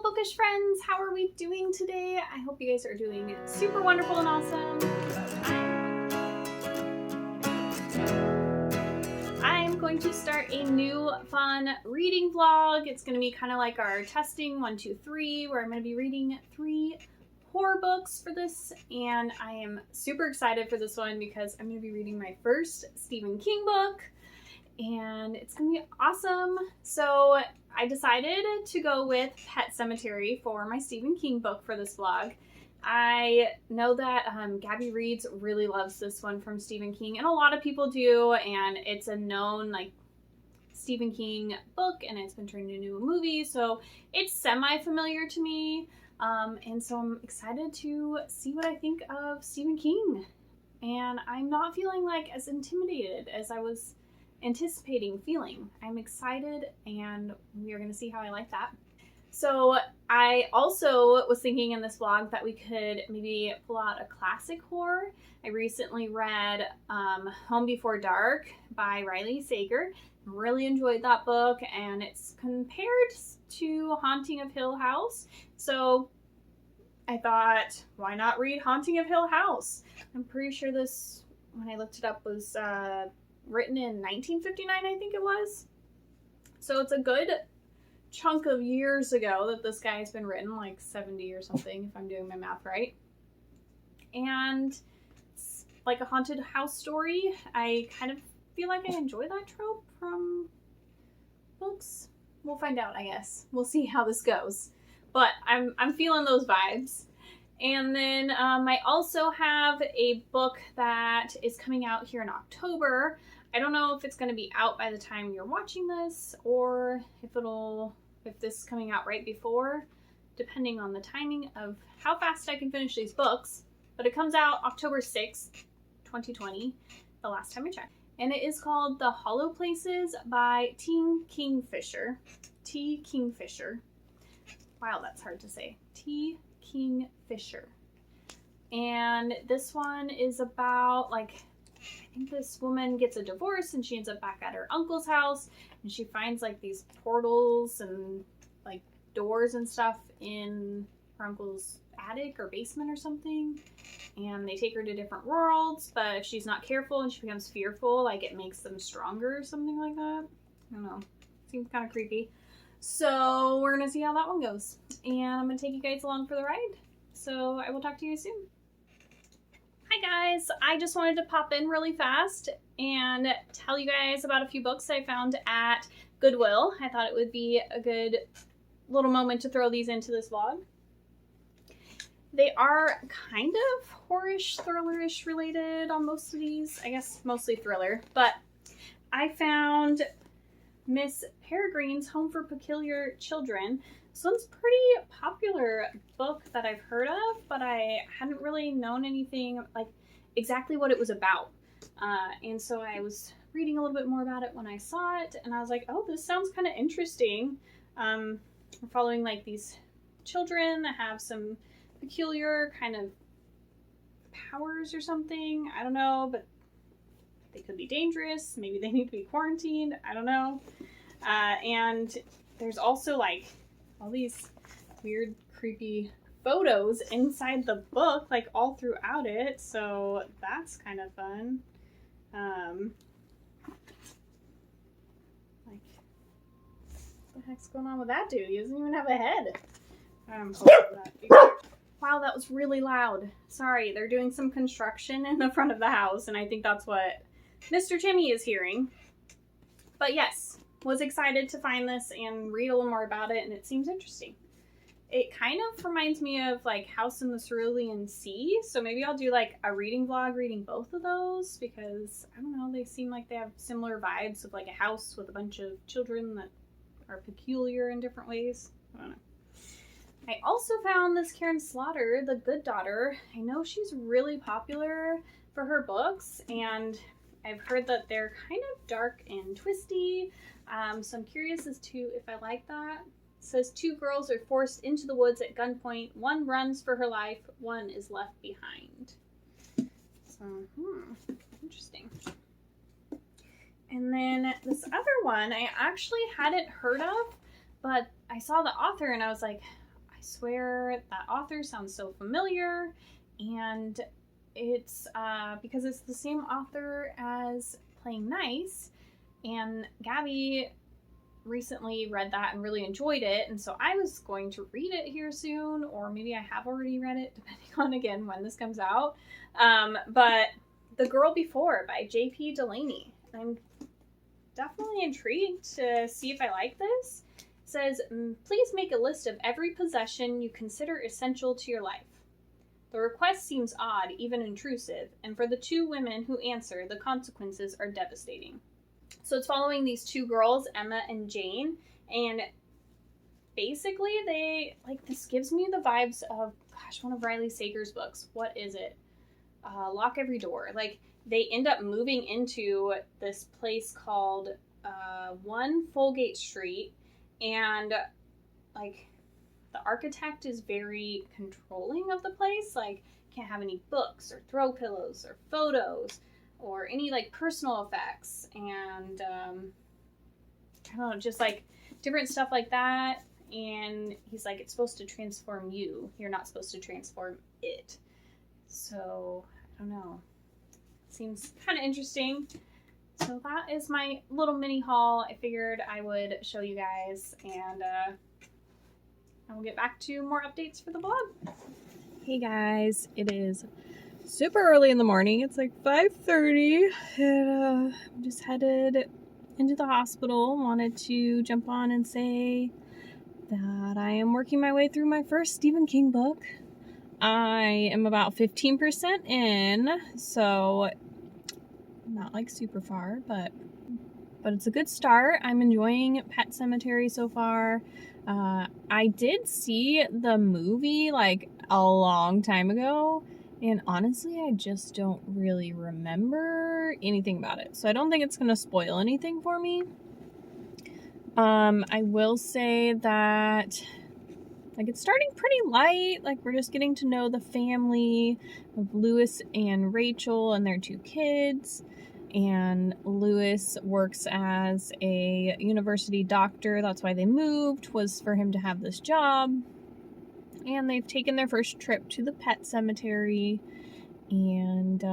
bookish friends, how are we doing today? I hope you guys are doing super wonderful and awesome. I'm going to start a new fun reading vlog. It's going to be kind of like our testing 1, 2, 3, where I'm going to be reading 3 horror books for this, and I am super excited for this one because I'm going to be reading my first Stephen King book, and it's going to be awesome. So I decided to go with Pet Sematary for my Stephen King book for this vlog. I know that Gabby Reads really loves this one from Stephen King, and a lot of people do, and it's a known like Stephen King book, and it's been turned into a movie, so it's semi-familiar to me. And so I'm excited to see what I think of Stephen King, and I'm not feeling like as intimidated as I was anticipating feeling. I'm excited, and we are going to see how I like that. So I also was thinking in this vlog that we could maybe pull out a classic horror. I recently read Home Before Dark by Riley Sager. Really enjoyed that book, and it's compared to Haunting of Hill House. So I thought, why not read Haunting of Hill House? I'm pretty sure this, when I looked it up, was written in 1959, I think it was. So it's a good chunk of years ago that this guy has been written, like 70 or something, if I'm doing my math right. And it's like a haunted house story. I kind of feel like I enjoy that trope from books. We'll find out, I guess. We'll see how this goes. But I'm feeling those vibes. And then I also have a book that is coming out here in October. I don't know if it's going to be out by the time you're watching this, or if this is coming out right before, depending on the timing of how fast I can finish these books. But it comes out October 6th, 2020, the last time I checked. And it is called The Holoplaces by T.Kingfisher. T.Kingfisher. Wow, that's hard to say. T.Kingfisher. And this one is about, like, I think this woman gets a divorce and she ends up back at her uncle's house, and she finds like these portals and like doors and stuff in her uncle's attic or basement or something, and they take her to different worlds, but if she's not careful and she becomes fearful, like it makes them stronger or something like that. I don't know. Seems kind of creepy. So we're gonna see how that one goes, and I'm gonna take you guys along for the ride. So I will talk to you soon. Hi guys, I just wanted to pop in really fast and tell you guys about a few books I found at Goodwill. I thought it would be a good little moment to throw these into this vlog. They are kind of horror-ish, thriller-ish related on most of these. I guess mostly thriller, but I found Miss Peregrine's Home for Peculiar Children. This one's a pretty popular book that I've heard of, but I hadn't really known anything like exactly what it was about. And so I was reading a little bit more about it when I saw it, and I was like, oh, this sounds kind of interesting. We're following like these children that have some peculiar kind of powers or something. I don't know, but they could be dangerous. Maybe they need to be quarantined. I don't know. And there's also like all these weird, creepy photos inside the book, like all throughout it. So that's kind of fun. Like, what the heck's going on with that dude? He doesn't even have a head. Wow, that was really loud. Sorry, they're doing some construction in the front of the house, and I think that's what Mr. Timmy is hearing. But yes, was excited to find this and read a little more about it, and it seems interesting. It kind of reminds me of like House in the Cerulean Sea, so maybe I'll do like a reading vlog reading both of those, because I don't know, they seem like they have similar vibes of like a house with a bunch of children that are peculiar in different ways. I don't know. I also found this Karen Slaughter, The Good Daughter. I know she's really popular for her books, and I've heard that they're kind of dark and twisty, so I'm curious as to if I like that. It says 2 girls are forced into the woods at gunpoint. One runs for her life, one is left behind. So, interesting. And then this other one I actually hadn't heard of, but I saw the author and I was like, I swear that author sounds so familiar, and it's because it's the same author as Playing Nice, and Gabby recently read that and really enjoyed it, and so I was going to read it here soon, or maybe I have already read it, depending on, again, when this comes out. But The Girl Before by J.P. Delaney. I'm definitely intrigued to see if I like this. It says, please make a list of every possession you consider essential to your life. The request seems odd, even intrusive, and for the two women who answer, the consequences are devastating. So it's following these two girls, Emma and Jane, and basically this gives me the vibes of, one of Riley Sager's books. What is it? Lock Every Door. Like, they end up moving into this place called 1 Folgate Street, and like the architect is very controlling of the place. Like, can't have any books or throw pillows or photos or any like personal effects, and I don't know, just like different stuff like that. And he's like, it's supposed to transform you. You're not supposed to transform it. So I don't know. Seems kind of interesting. So that is my little mini haul. I figured I would show you guys, and I will get back to more updates for the vlog. Hey guys, it is super early in the morning. It's like 5:30, and I'm just headed into the hospital. Wanted to jump on and say that I am working my way through my first Stephen King book. I am about 15% in, so not like super far, but it's a good start. I'm enjoying Pet Sematary so far. I did see the movie like a long time ago, and honestly, I just don't really remember anything about it. So I don't think it's going to spoil anything for me. I will say that like it's starting pretty light. Like, we're just getting to know the family of Lewis and Rachel and their 2 kids. And Lewis works as a university doctor. That's why they moved, was for him to have this job. And they've taken their first trip to the pet cemetery, and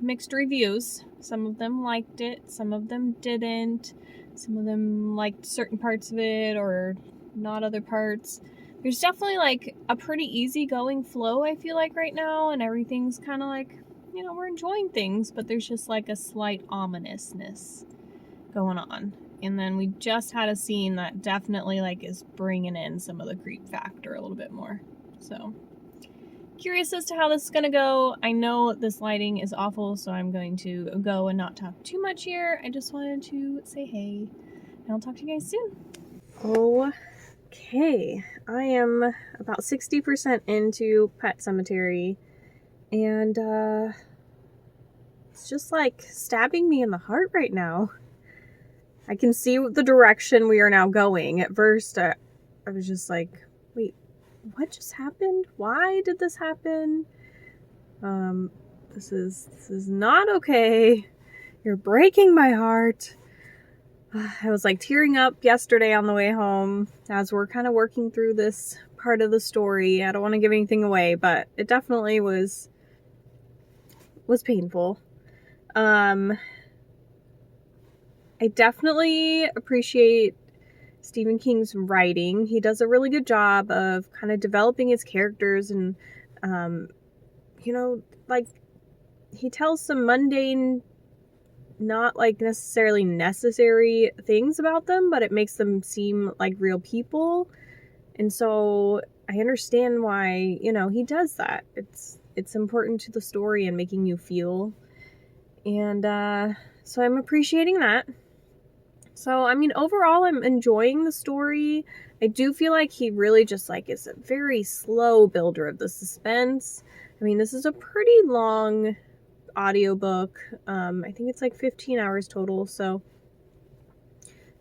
mixed reviews. Some of them liked it, some of them didn't. Some of them liked certain parts of it or not other parts. There's definitely like a pretty easygoing flow, I feel like, right now, and everything's kind of like, we're enjoying things, but there's just like a slight ominousness going on. And then we just had a scene that definitely like is bringing in some of the creep factor a little bit more. So curious as to how this is going to go. I know this lighting is awful, so I'm going to go and not talk too much here. I just wanted to say hey, and I'll talk to you guys soon. Okay, I am about 60% into Pet Sematary, and it's just like stabbing me in the heart right now. I can see the direction we are now going. At first, I was just like, wait, what just happened? Why did this happen? This is not okay. You're breaking my heart. I was like tearing up yesterday on the way home as we're kind of working through this part of the story. I don't want to give anything away, but it definitely was painful. I definitely appreciate Stephen King's writing. He does a really good job of kind of developing his characters, and like, he tells some mundane, not like necessarily necessary things about them, but it makes them seem like real people. And so I understand why, he does that. It's important to the story and making you feel. And so I'm appreciating that. So, I mean, overall, I'm enjoying the story. I do feel like he really just, like, is a very slow builder of the suspense. I mean, this is a pretty long audiobook. I think it's like 15 hours total, so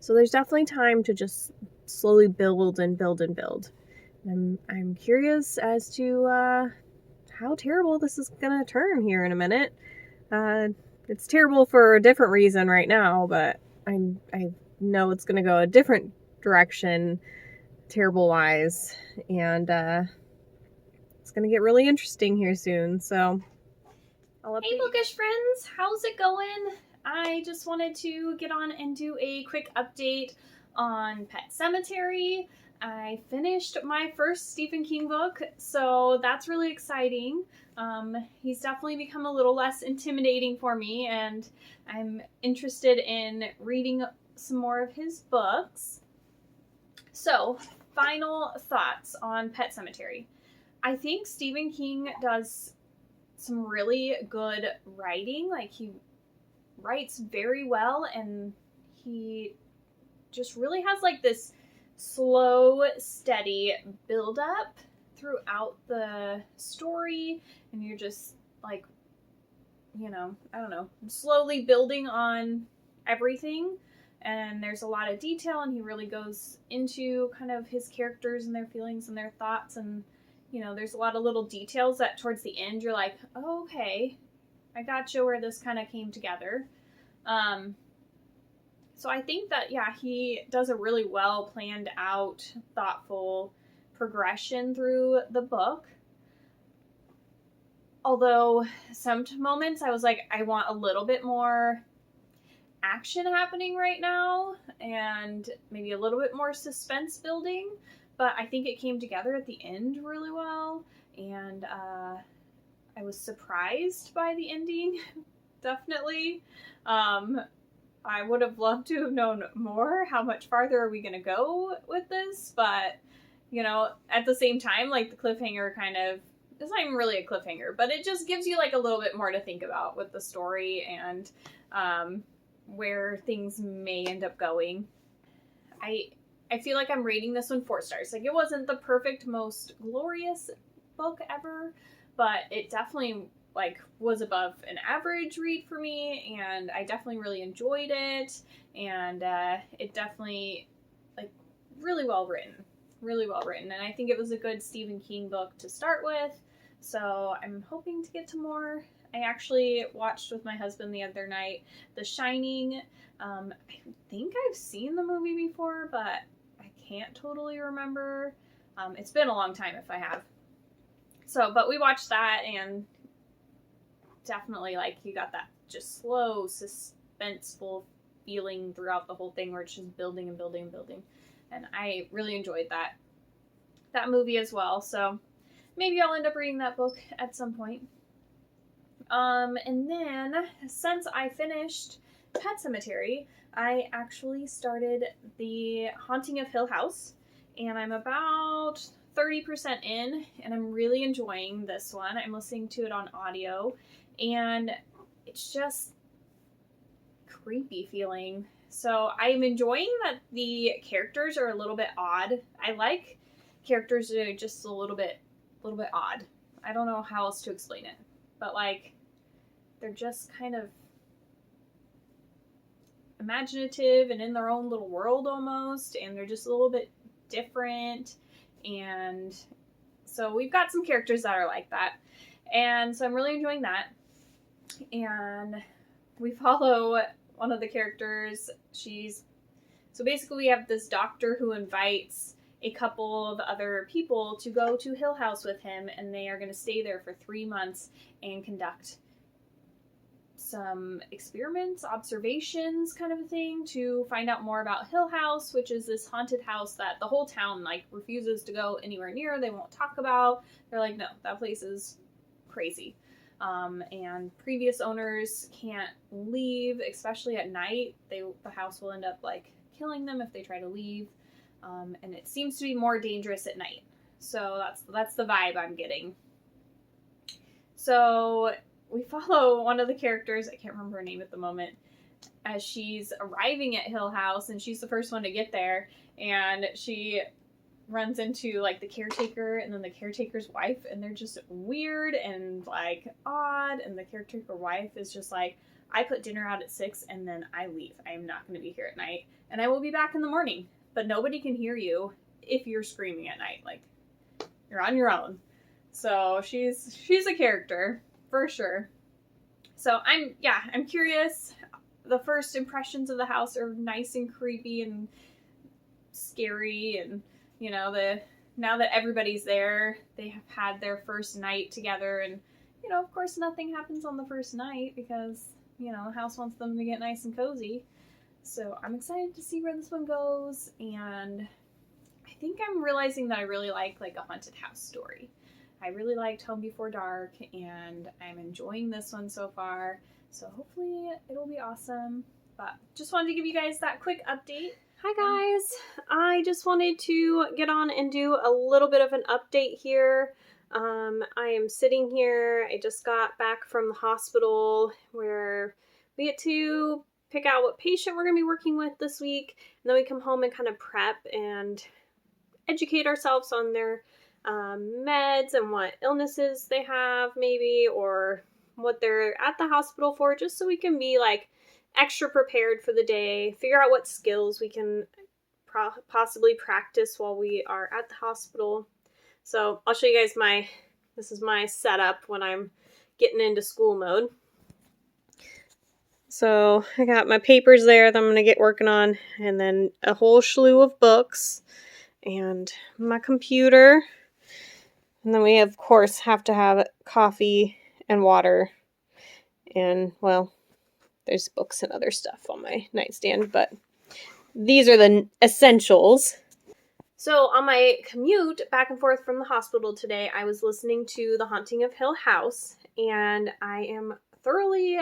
there's definitely time to just slowly build and build and build. I'm curious as to how terrible this is gonna turn here in a minute. It's terrible for a different reason right now, but I know it's gonna go a different direction terrible wise. And it's going to get really interesting here soon. So Hey bookish friends, how's it going? I just wanted to get on and do a quick update on Pet Sematary. I finished my first Stephen King book, so that's really exciting. He's definitely become a little less intimidating for me, and I'm interested in reading some more of his books. So, final thoughts on Pet Sematary. I think Stephen King does some really good writing. Like, he writes very well, and he just really has like this slow, steady build up throughout the story, and you're just like, you know, I don't know, slowly building on everything. And there's a lot of detail, and he really goes into kind of his characters and their feelings and their thoughts. And, you know, there's a lot of little details that towards the end you're like, oh, okay, I got you where this kind of came together. So I think that, yeah, he does a really well planned out, thoughtful progression through the book. Although some moments I was like, I want a little bit more action happening right now, and maybe a little bit more suspense building. But I think it came together at the end really well, and I was surprised by the ending, definitely. I would have loved to have known more. How much farther are we going to go with this? But, you know, at the same time, like, the cliffhanger kind of, it's not even really a cliffhanger, but it just gives you like a little bit more to think about with the story and where things may end up going. I feel like I'm rating this one 4 stars. Like, it wasn't the perfect, most glorious book ever, but it definitely like was above an average read for me, and I definitely really enjoyed it, and it definitely, like, really well written, and I think it was a good Stephen King book to start with, so I'm hoping to get to more. I actually watched with my husband the other night The Shining. I think I've seen the movie before, but I can't totally remember. It's been a long time if I have. So, but we watched that, and definitely, like, you got that just slow, suspenseful feeling throughout the whole thing where it's just building and building and building. And I really enjoyed that movie as well. So maybe I'll end up reading that book at some point. And then, since I finished Pet Sematary, I actually started The Haunting of Hill House, and I'm about 30% in, and I'm really enjoying this one. I'm listening to it on audio, and it's just creepy feeling. So I'm enjoying that the characters are a little bit odd. I like characters that are just a little bit odd. I don't know how else to explain it, but like, they're just kind of imaginative and in their own little world almost, and they're just a little bit different. And so we've got some characters that are like that, and so I'm really enjoying that. And we follow one of the characters. So basically we have this doctor who invites a couple of other people to go to Hill House with him, and they are going to stay there for 3 months and conduct some experiments, observations, kind of a thing, to find out more about Hill House, which is this haunted house that the whole town, like, refuses to go anywhere near. They won't talk about. They're like, no, that place is crazy. And previous owners can't leave, especially at night. The house will end up, like, killing them if they try to leave. And it seems to be more dangerous at night. So that's the vibe I'm getting. So we follow one of the characters, I can't remember her name at the moment, as she's arriving at Hill House, and she's the first one to get there, and she runs into, like, the caretaker and then the caretaker's wife, and they're just weird and, like, odd, and the caretaker wife is just like, I put dinner out at 6 and then I leave. I am not going to be here at night, and I will be back in the morning, but nobody can hear you if you're screaming at night. Like, you're on your own. So she's a character for sure. So I'm curious. The first impressions of the house are nice and creepy and scary, and now that everybody's there, they have had their first night together, and of course nothing happens on the first night because the house wants them to get nice and cozy. So I'm excited to see where this one goes, and I think I'm realizing that I really like a haunted house story. I really liked Home Before Dark, and I'm enjoying this one so far. So hopefully it'll be awesome. But just wanted to give you guys that quick update. Hi guys, I just wanted to get on and do a little bit of an update here. I am sitting here. I just got back from the hospital where we get to pick out what patient we're going to be working with this week, and then we come home and kind of prep and educate ourselves on their meds and what illnesses they have maybe, or what they're at the hospital for, just so we can be extra prepared for the day, figure out what skills we can possibly practice while we are at the hospital. So I'll show you guys this is my setup when I'm getting into school mode. So I got my papers there that I'm going to get working on, and then a whole slew of books, and my computer. And then we, of course, have to have coffee and water. And, well, there's books and other stuff on my nightstand, but these are the essentials. So on my commute back and forth from the hospital today, I was listening to The Haunting of Hill House, and I am thoroughly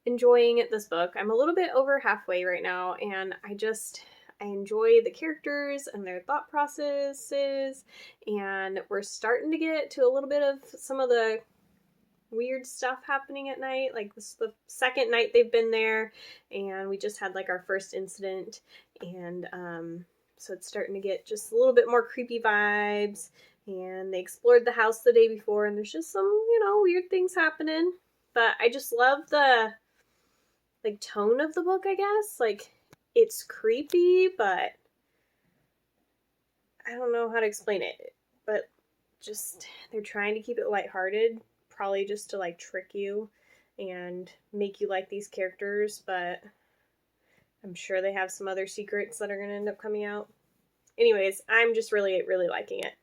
enjoying this book. I'm a little bit over halfway right now, and I enjoy the characters and their thought processes, and we're starting to get to a little bit of some of the weird stuff happening at night. This is the second night they've been there, and we just had our first incident, and so it's starting to get just a little bit more creepy vibes, and they explored the house the day before, and there's just some weird things happening. But I just love the tone of the book, I guess. It's creepy, but I don't know how to explain it. But just, they're trying to keep it lighthearted, probably just to trick you and make you like these characters, but I'm sure they have some other secrets that are going to end up coming out. Anyways, I'm just really, really liking it.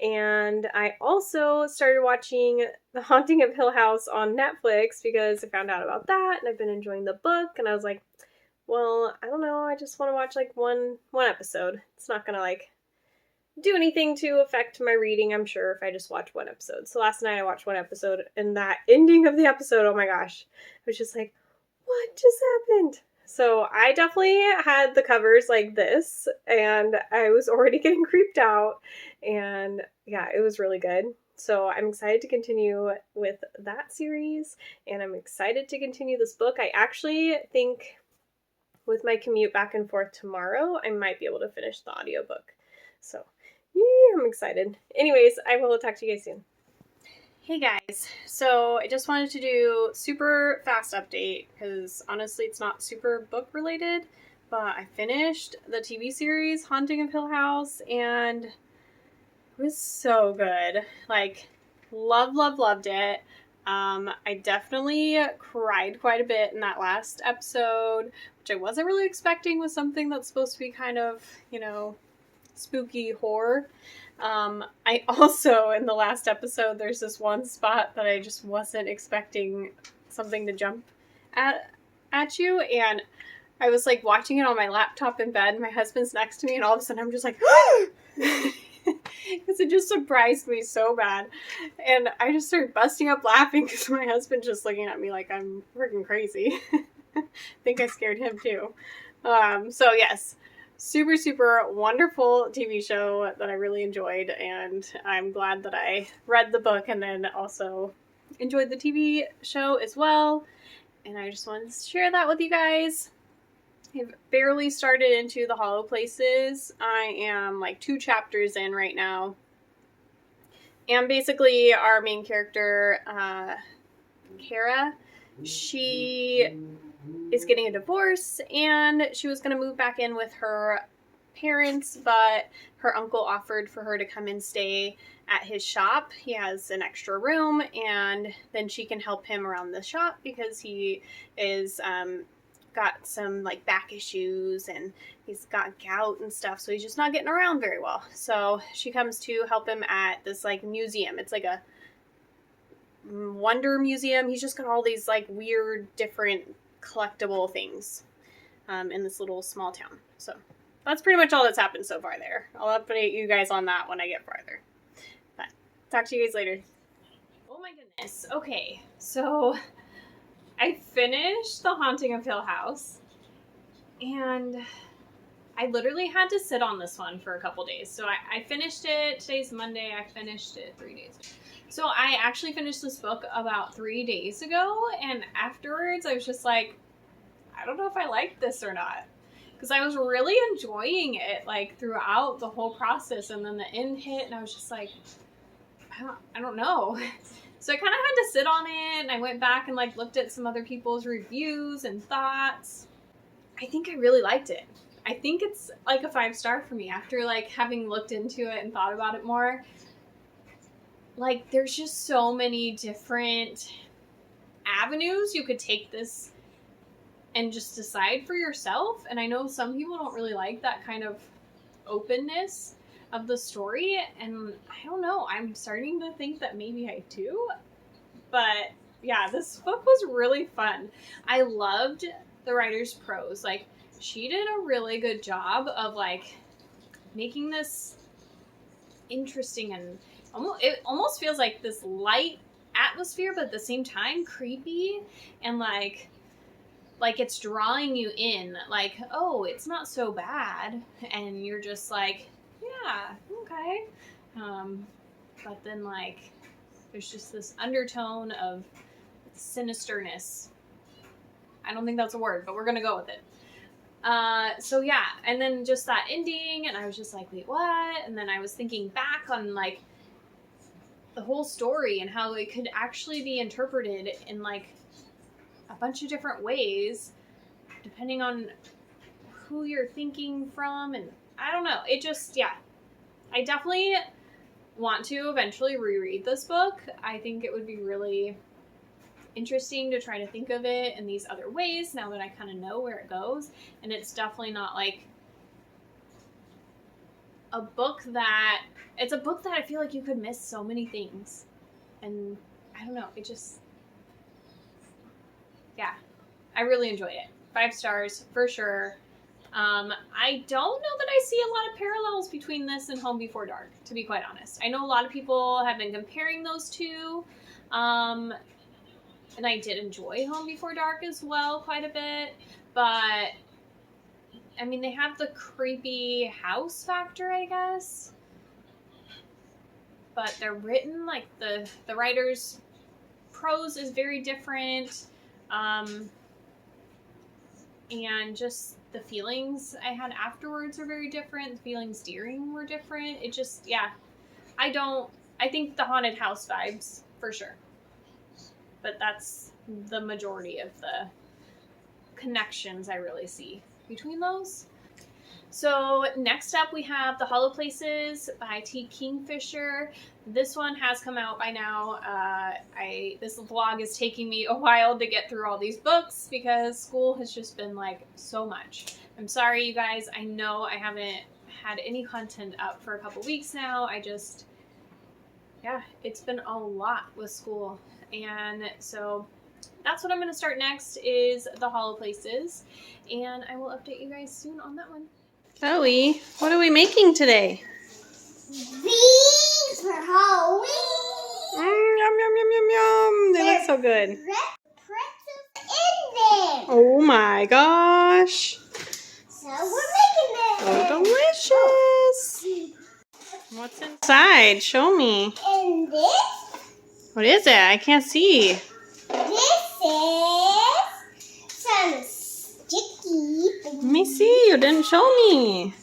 And I also started watching The Haunting of Hill House on Netflix because I found out about that, and I've been enjoying the book, and I was like, well, I don't know, I just want to watch one episode. It's not gonna do anything to affect my reading, I'm sure, if I just watch one episode. So last night I watched one episode, and that ending of the episode, oh my gosh, I was just like, what just happened? So I definitely had the covers like this, and I was already getting creeped out, and yeah, it was really good. So I'm excited to continue with that series, and I'm excited to continue this book. I actually think with my commute back and forth tomorrow, I might be able to finish the audiobook. So yeah, I'm excited. Anyways, I will talk to you guys soon. Hey guys, so I just wanted to do super fast update because honestly it's not super book related, but I finished the TV series Haunting of Hill House, and it was so good. Loved it. I definitely cried quite a bit in that last episode, which I wasn't really expecting with something that's supposed to be kind of, spooky horror. I also, in the last episode, there's this one spot that I just wasn't expecting something to jump at you, and I was watching it on my laptop in bed, and my husband's next to me, and all of a sudden I'm just because it just surprised me so bad, and I just started busting up laughing because my husband's just looking at me like I'm freaking crazy. I think I scared him too. So yes, super, super wonderful TV show that I really enjoyed, and I'm glad that I read the book and then also enjoyed the TV show as well, and I just wanted to share that with you guys. I've barely started into the holoplaces. I am 2 chapters in right now, and basically our main character, Kara, she is getting a divorce, and she was going to move back in with her parents, but her uncle offered for her to come and stay at his shop. He has an extra room, and then she can help him around the shop because he is got some like back issues and he's got gout and stuff, so he's just not getting around very well. So she comes to help him at this like museum. It's like a wonder museum. He's just got all these like weird different collectible things in this little small town. So that's pretty much all that's happened so far there. I'll update you guys on that when I get farther. But talk to you guys later. Oh my goodness. Okay, so I finished The Haunting of Hill House, and I literally had to sit on this one for a couple days. So I finished it. Today's Monday. I finished it 3 days ago. So I actually finished this book about 3 days ago, and afterwards I was just like, I don't know if I like this or not. Because I was really enjoying it, like, throughout the whole process, and then the end hit, and I was just like, I don't know. So I kind of had to sit on it, and I went back and, like, looked at some other people's reviews and thoughts. I think I really liked it. I think it's, like, a 5-star for me after, like, having looked into it and thought about it more. Like, there's just so many different avenues you could take this and just decide for yourself. And I know some people don't really like that kind of openness of the story, and I don't know, I'm starting to think that maybe I do. But yeah, this book was really fun. I loved the writer's prose. Like, she did a really good job of like making this interesting, and it almost feels like this light atmosphere, but at the same time creepy, and like it's drawing you in, like, oh, it's not so bad, and you're just like, yeah, okay. But then, like, there's just this undertone of sinisterness. I don't think that's a word, but we're gonna go with it. So yeah, and then just that ending, and I was just like, wait, what? And then I was thinking back on, like, the whole story and how it could actually be interpreted in, like, a bunch of different ways depending on who you're thinking from, and I don't know, it just, yeah, I definitely want to eventually reread this book. I think it would be really interesting to try to think of it in these other ways now that I kind of know where it goes, and it's definitely not like a book that, it's a book that I feel like you could miss so many things, and I don't know, it just, yeah, I really enjoyed it. 5 stars for sure. I don't know that I see a lot of parallels between this and Home Before Dark, to be quite honest. I know a lot of people have been comparing those two, and I did enjoy Home Before Dark as well quite a bit, but I mean, they have the creepy house factor, I guess, but they're written, like, the writer's prose is very different. And just the feelings I had afterwards are very different. The feelings during were different. It just, yeah. I think the haunted house vibes, for sure. But that's the majority of the connections I really see between those. So next up we have The Holoplaces by T.Kingfisher. This one has come out by now. This vlog is taking me a while to get through all these books because school has just been like so much. I'm sorry, you guys. I know I haven't had any content up for a couple weeks now. Yeah, it's been a lot with school. And so that's what I'm going to start next is The Holoplaces. And I will update you guys soon on that one. Chloe, what are we making today? Beans for Halloween. Yum, yum, yum, yum, yum. They look so good. Pretzels in there. Oh my gosh. So we're making So delicious. What's inside? Show me. And this What is it? I can't see. is some sticky. Let me see. You didn't show me.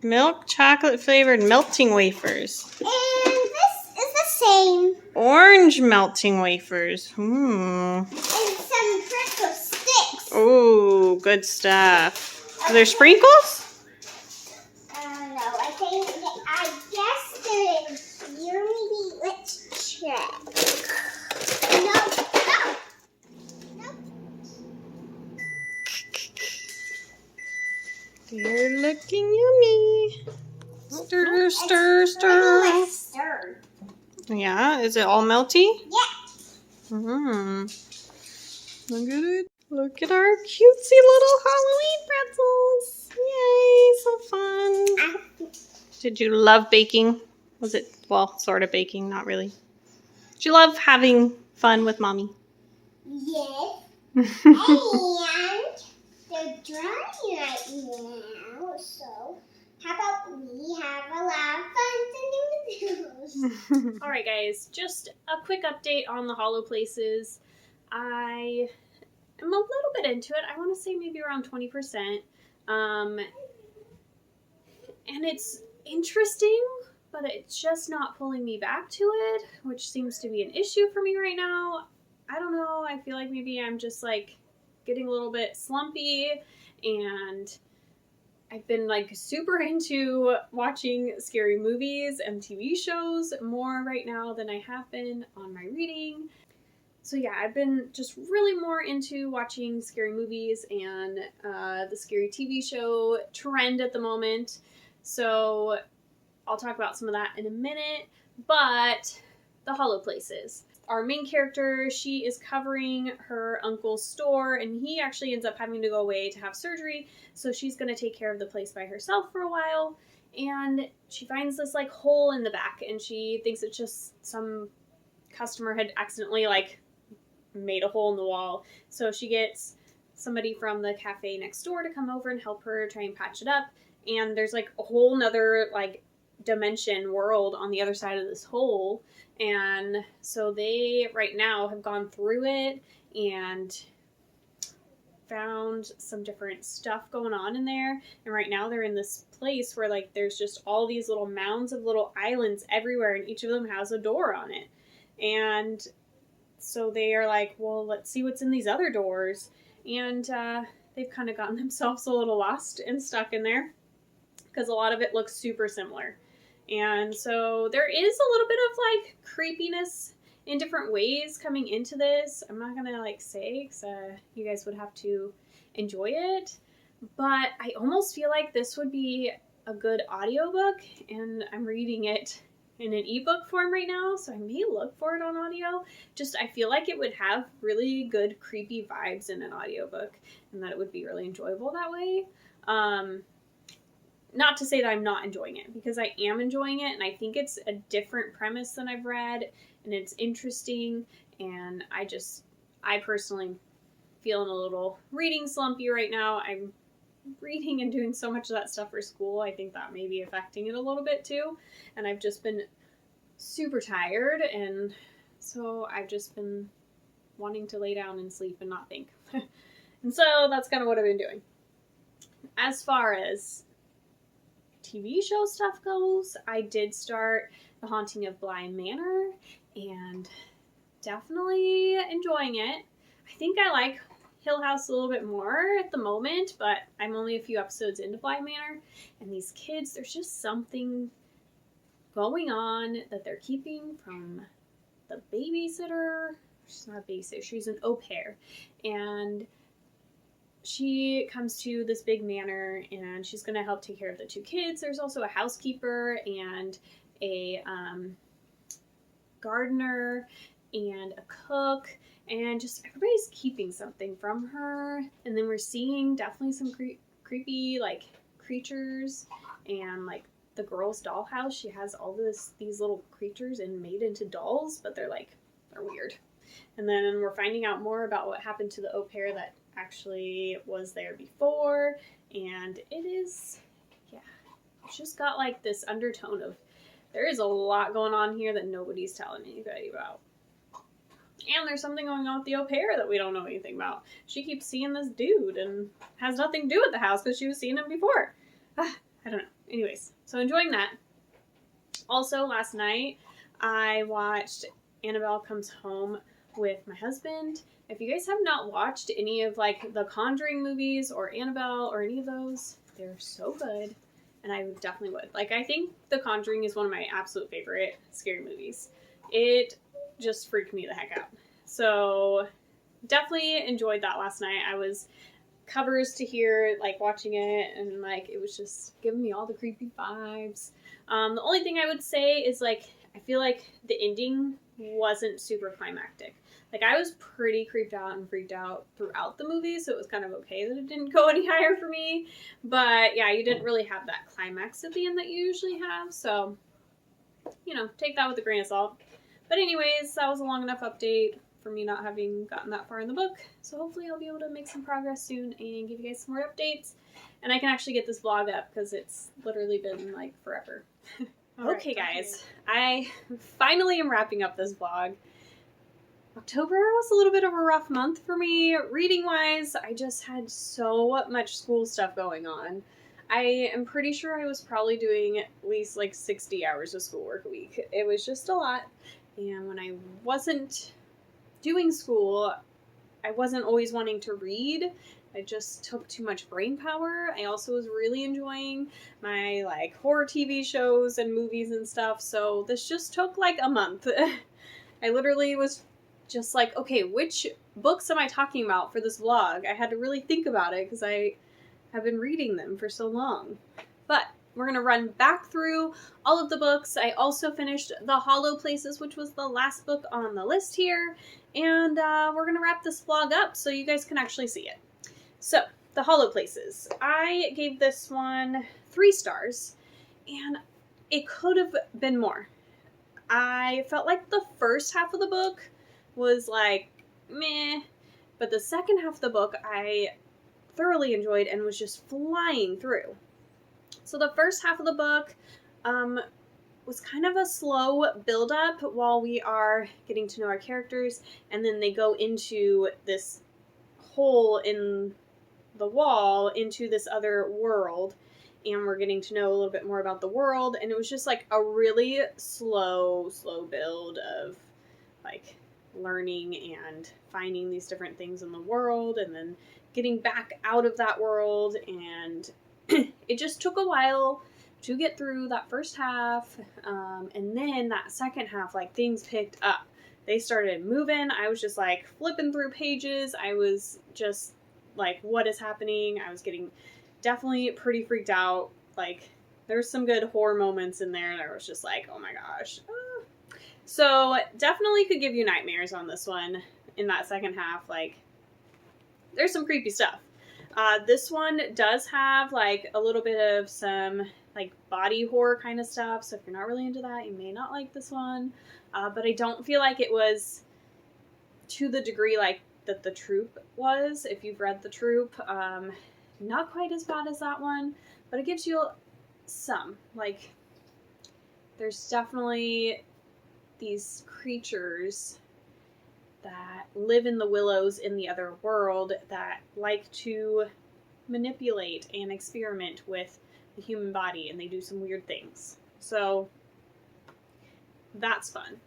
Milk chocolate flavored melting wafers. And this is the same. Orange melting wafers. And some pretzel sticks. Oh, good stuff. Are there sprinkles? No, I guess there is. Let's check. No. Stir, stir, stir. Stir. Yeah, is it all melty? Yeah. Look at it. Look at our cutesy little Halloween pretzels. Yay, so fun. Did you love baking? Was it, well, sort of baking, not really. Did you love having fun with Mommy? Yes. And they're drying right now, so how about we have a lot of fun sending videos? All right, guys, just a quick update on the holoplaces. I am a little bit into it. I want to say maybe around 20%. And it's interesting, but it's just not pulling me back to it, which seems to be an issue for me right now. I don't know. I feel like maybe I'm just like getting a little bit slumpy, and I've been like super into watching scary movies and TV shows more right now than I have been on my reading. So yeah, I've been just really more into watching scary movies and the scary TV show trend at the moment. So I'll talk about some of that in a minute, but the holoplaces. Our main character, she is covering her uncle's store, and he actually ends up having to go away to have surgery, so she's going to take care of the place by herself for a while, and she finds this like hole in the back, and she thinks it's just some customer had accidentally like made a hole in the wall, so she gets somebody from the cafe next door to come over and help her try and patch it up. And there's like a whole nother like dimension world on the other side of this hole, and so they right now have gone through it and found some different stuff going on in there, and right now they're in this place where like there's just all these little mounds of little islands everywhere, and each of them has a door on it. And so they are like, well, let's see what's in these other doors, and they've kind of gotten themselves a little lost and stuck in there because a lot of it looks super similar. And so there is a little bit of like creepiness in different ways coming into this. I'm not gonna like say because you guys would have to enjoy it, but I almost feel like this would be a good audiobook, and I'm reading it in an ebook form right now, so I may look for it on audio. Just I feel like it would have really good creepy vibes in an audiobook, and that it would be really enjoyable that way. Not to say that I'm not enjoying it, because I am enjoying it, and I think it's a different premise than I've read, and it's interesting, and I personally feeling a little reading slumpy right now. I'm reading and doing so much of that stuff for school. I think that may be affecting it a little bit too, and I've just been super tired, and so I've just been wanting to lay down and sleep and not think. And so that's kind of what I've been doing. As far as TV show stuff goes, I did start The Haunting of Bly Manor, and definitely enjoying it. I think I like Hill House a little bit more at the moment, but I'm only a few episodes into Bly Manor, and these kids, there's just something going on that they're keeping from the babysitter. She's not a babysitter, she's an au pair, and she comes to this big manor, and she's going to help take care of the two kids. There's also a housekeeper and a gardener and a cook, and just everybody's keeping something from her. And then we're seeing definitely some creepy like creatures, and like the girl's dollhouse, she has all these little creatures and made into dolls, but they're weird. And then we're finding out more about what happened to the au pair that actually was there before, and it's just got like this undertone of there is a lot going on here that nobody's telling anybody about. And there's something going on with the au pair that we don't know anything about. She keeps seeing this dude and has nothing to do with the house because she was seeing him before. I don't know. Anyways, so enjoying that. Also, last night I watched Annabelle Comes Home with my husband. If you guys have not watched any of like the Conjuring movies or Annabelle or any of those, they're so good, and I definitely would. Like, I think The Conjuring is one of my absolute favorite scary movies. It just freaked me the heck out. So definitely enjoyed that last night. I was covers to here, like watching it, and like it was just giving me all the creepy vibes. The only thing I would say is like I feel like the ending wasn't super climactic. Like I was pretty creeped out and freaked out throughout the movie, so it was kind of okay that it didn't go any higher for me. But yeah, you didn't really have that climax at the end that you usually have, so take that with a grain of salt. But anyways, that was a long enough update for me not having gotten that far in the book. So hopefully I'll be able to make some progress soon and give you guys some more updates. And I can actually get this vlog up because it's literally been like forever. Okay guys, I finally am wrapping up this vlog. October was a little bit of a rough month for me. Reading wise, I just had so much school stuff going on. I am pretty sure I was probably doing at least like 60 hours of schoolwork a week. It was just a lot. And when I wasn't doing school, I wasn't always wanting to read. I just took too much brain power. I also was really enjoying my like horror TV shows and movies and stuff. So this just took like a month. I literally was just like, okay, which books am I talking about for this vlog? I had to really think about it because I have been reading them for so long. But we're going to run back through all of the books. I also finished The Holoplaces, which was the last book on the list here. And we're going to wrap this vlog up so you guys can actually see it. So, The Holoplaces. I gave this one 3 stars. And it could have been more. I felt like the first half of the book was like, meh. But the second half of the book, I thoroughly enjoyed and was just flying through. So the first half of the book was kind of a slow build-up while we are getting to know our characters, and then they go into this hole in the wall into this other world, and we're getting to know a little bit more about the world, and it was just like a really slow build of like learning and finding these different things in the world, and then getting back out of that world, and it just took a while to get through that first half, and then that second half, like, things picked up. They started moving. I was just, like, flipping through pages. I was just, like, what is happening? I was getting definitely pretty freaked out. Like, there's some good horror moments in there, and I was just like, oh my gosh. So, definitely could give you nightmares on this one in that second half. Like, there's some creepy stuff. This one does have like a little bit of some like body horror kind of stuff, so if you're not really into that, you may not like this one. But I don't feel like it was to the degree like that the Troop was. If you've read the Troop, not quite as bad as that one, but it gives you some. Like, there's definitely these creatures that live in the willows in the other world that like to manipulate and experiment with the human body, and they do some weird things. So that's fun.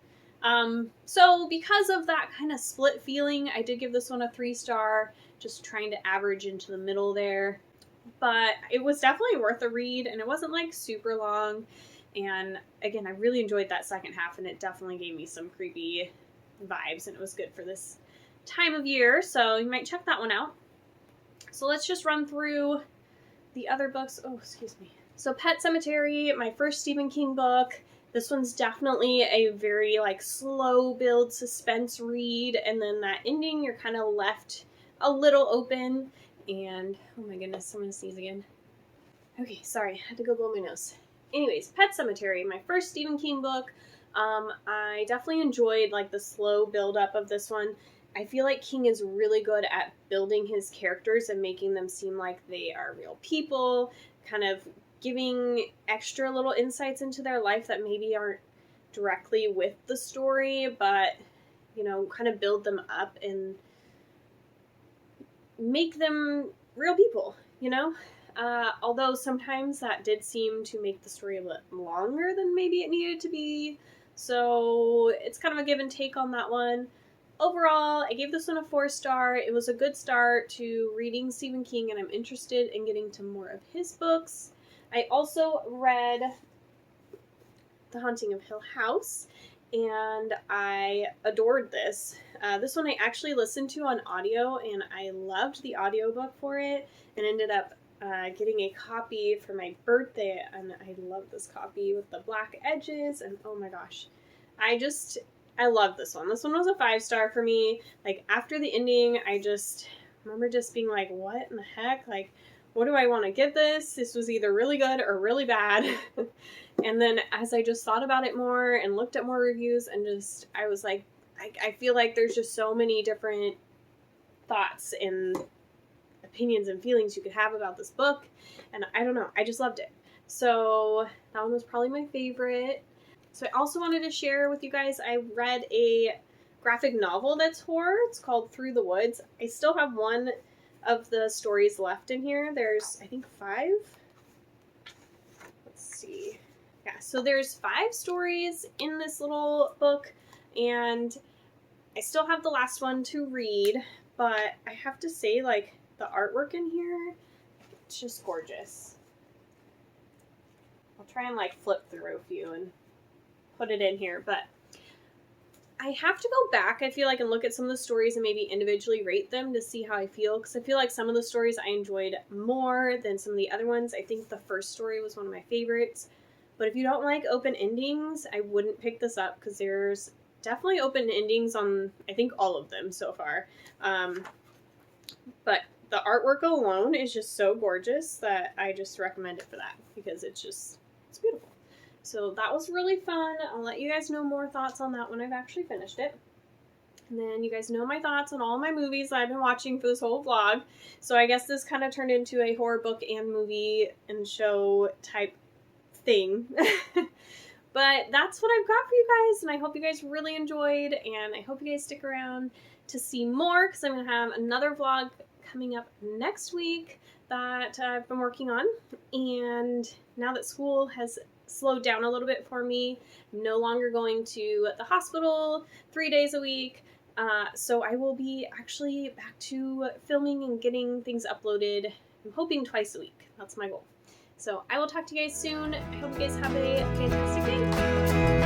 So because of that kind of split feeling, I did give this one a 3-star, just trying to average into the middle there. But it was definitely worth a read, and it wasn't like super long. And again, I really enjoyed that second half, and it definitely gave me some creepy vibes, and it was good for this time of year, so you might check that one out. So let's just run through the other books. Oh, excuse me. So Pet Sematary, my first Stephen King book. This one's definitely a very like slow build suspense read, and then that ending you're kind of left a little open. And oh my goodness, I'm gonna sneeze again. Okay, sorry, I had to go blow my nose. Anyways, Pet Sematary, my first Stephen King book. I definitely enjoyed like the slow build up of this one. I feel like King is really good at building his characters and making them seem like they are real people, kind of giving extra little insights into their life that maybe aren't directly with the story, but kind of build them up and make them real people, although sometimes that did seem to make the story a bit longer than maybe it needed to be. So it's kind of a give and take on that one. Overall, I gave this one a 4-star. It was a good start to reading Stephen King, and I'm interested in getting to more of his books. I also read The Haunting of Hill House, and I adored this. This one I actually listened to on audio, and I loved the audiobook for it, and ended up getting a copy for my birthday, and I love this copy with the black edges, and oh my gosh. I love this one. This one was a 5-star for me. Like, after the ending, I just remember just being like, what in the heck? Like, what do I want to give this? This was either really good or really bad. And then as I just thought about it more and looked at more reviews, and just, I was like, I feel like there's just so many different thoughts and opinions and feelings you could have about this book. And I don't know, I just loved it. So that one was probably my favorite. So I also wanted to share with you guys, I read a graphic novel that's horror. It's called Through the Woods. I still have one of the stories left in here. There's, I think, 5. Let's see. Yeah, so there's 5 stories in this little book, and I still have the last one to read, but I have to say, like, the artwork in here, it's just gorgeous. I'll try and, like, flip through a few and put it in here, but I have to go back, I feel like, and look at some of the stories and maybe individually rate them to see how I feel, because I feel like some of the stories I enjoyed more than some of the other ones. I think the first story was one of my favorites, but if you don't like open endings, I wouldn't pick this up, because there's definitely open endings on, I think, all of them so far. But the artwork alone is just so gorgeous that I just recommend it for that, because it's beautiful. So that was really fun. I'll let you guys know more thoughts on that when I've actually finished it. And then you guys know my thoughts on all my movies that I've been watching for this whole vlog. So I guess this kind of turned into a horror book and movie and show type thing. But that's what I've got for you guys, and I hope you guys really enjoyed, and I hope you guys stick around to see more, because I'm going to have another vlog coming up next week that I've been working on. And now that school has slowed down a little bit for me, I'm no longer going to the hospital 3 days a week, so I will be actually back to filming and getting things uploaded, I'm hoping twice a week. That's my goal. So I will talk to you guys soon. I hope you guys have a fantastic day.